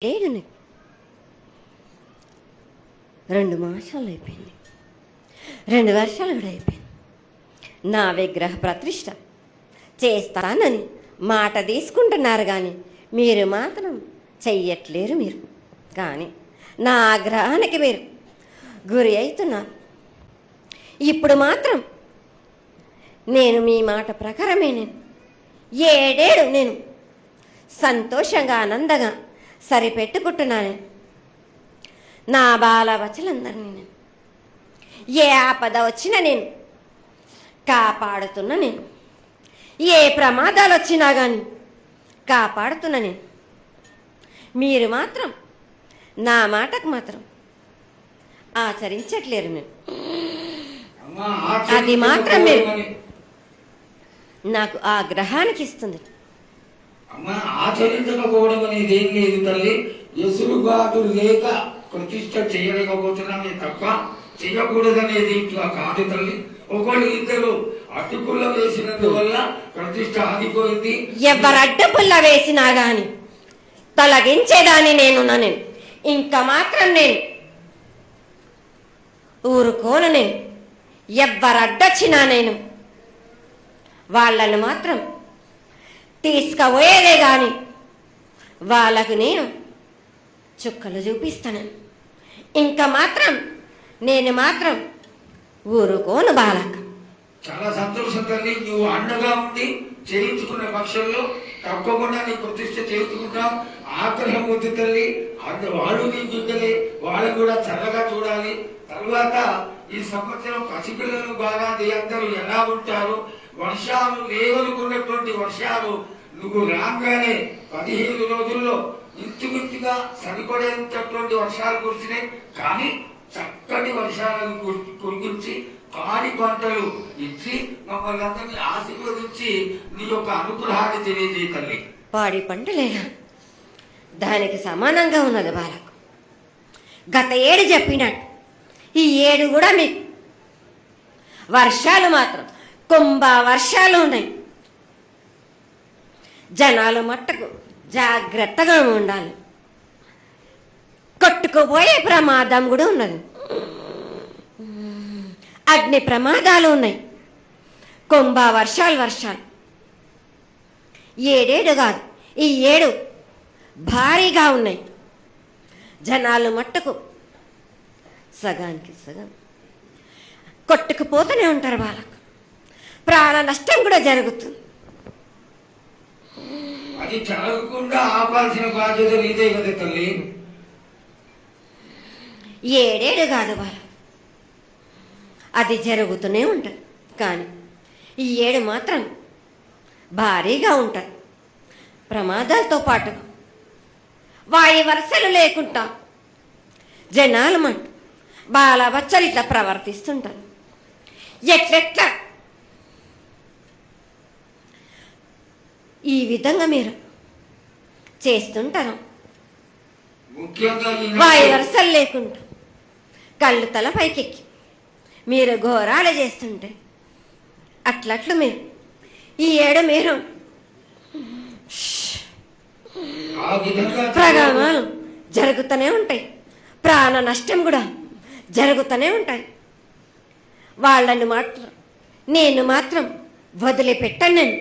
లేదు నీకు 2 మాసాలు అయిపోయింది, 2 వర్షాలు కూడా అయిపోయింది. నా విగ్రహ ప్రతిష్ట చేస్తానని మాట తీసుకుంటున్నారు, కానీ మీరు మాత్రం చెయ్యట్లేరు. మీరు కానీ నా ఆగ్రహానికి మీరు గురి అవుతున్నారు. ఇప్పుడు మాత్రం నేను మీ మాట ప్రకారమే నేను 7 ఏళ్ళు నేను సంతోషంగా ఆనందంగా సరిపెట్టుకుంటున్నాను. నా బాలవచలందరినీ నేను ఏ ఆపద వచ్చినా నేను కాపాడుతున్నా. నేను ఏ ప్రమాదాలు వచ్చినా కానీ కాపాడుతున్నా. నేను మీరు మాత్రం నా మాటకు మాత్రం ఆచరించట్లేరు. నేను అది మాత్రం మీరు నాకు ఆగ్రహానికి ఇస్తుంది. అమ్మా, ఆచరించకపోవడం అనేది ఏం లేదు తల్లి. ఎసురుబాటు లేక ప్రతిష్ట చేయలేకపోతున్నామే తప్ప చేయకూడదనేది ఇట్లా కాదు తల్లి. ఒకళ్ళు ఇద్దరు అడ్డుపుల్ల వేసినందువల్ల ప్రతిష్ట ఆగిపోయింది. ఎవరు అడ్డుపుల్ల వేసినా గాని తొలగించేదాన్ని నేను ఇంకా మాత్రం నేను ఊరుకోను. నేను ఎవరు అడ్డొచ్చినా నేను వాళ్ళను మాత్రం తీసుకుపోయేదే గాని వాళ్ళకు నేను చుక్కలు చూపిస్తాను. ఇంకా మాత్రం నేను మాత్రం ఊరుకోను. బాలక చాలా సంతోషం తల్లి. నువ్వు అండగా ఉండి చేయించుకున్న పక్షంలో తప్పకుండా నీ ప్రతిష్ట చేయించుకుంటాం. ఆగ్రహం వద్దు తల్లి. వాళ్ళు నీ బిడ్డలే, వాళ్ళని కూడా చల్లగా చూడాలి. తర్వాత ఈ సంవత్సరం పసిపిల్లలు బాగా అందరూ ఎలా ఉంటారు. వర్షాలు లేవనుకున్నటువంటి వర్షాలు నువ్వు రాగానే 15 రోజుల్లో ఇంచుమించుగా సరిపడేటటువంటి వర్షాలు కురిసినాయి. కానీ చక్కటి వర్షాలను కురిపించి పాడి పంటలు ఇచ్చి మమ్మల్ని అందరినీ ఆశీర్వదించి నీ యొక్క అనుగ్రహాన్ని తెలియజేయ తల్లి. పాడి పంటలేనా దానికి సమానంగా ఉన్నది బాలకు. గత ఏడు చెప్పినట్టు ఈ ఏడు కూడా మీకు వర్షాలు మాత్రం కుంభ వర్షాలు ఉన్నాయి. జనాలు మట్టుకు జాగ్రత్తగా ఉండాలి. కొట్టుకుపోయే ప్రమాదం కూడా ఉన్నది. అగ్ని ప్రమాదాలు ఉన్నాయి. కుంభ వర్షాలు 7 కాదు, ఈ 7 భారీగా ఉన్నాయి. జనాలు మట్టుకు సగానికి సగం కొట్టుకుపోతూనే ఉంటారు. వాళ్ళకు ప్రాణ నష్టం కూడా జరుగుతుంది. అది జరగకుండా ఆపాల్సిన బాధ్యత నీదే కదా తల్లి. 7 కాదు వాళ్ళు, అది జరుగుతూనే ఉంటుంది. కానీ ఈ 7 మాత్రం భారీగా ఉంటుంది. ప్రమాదాలతో పాటు వాయు వరుసలు లేకుండా జనాలు మంట బాలబచ్చలు ఇట్లా ప్రవర్తిస్తుంటారు. ఎట్లెట్లా ఈ విధంగా మీరు చేస్తుంటారు. వాయు వరుసలు లేకుండా కళ్ళు తల పైకెక్కి మీరు ఘోరాలు చేస్తుంటే అట్లట్లు మీరు ఈ 7 మీరు ప్రగామాలు జరుగుతూనే ఉంటాయి. ప్రాణ నష్టం కూడా జరుగుతూనే ఉంటాయి. వాళ్ళని మాత్రం నేను మాత్రం వదిలిపెట్టాను. నేను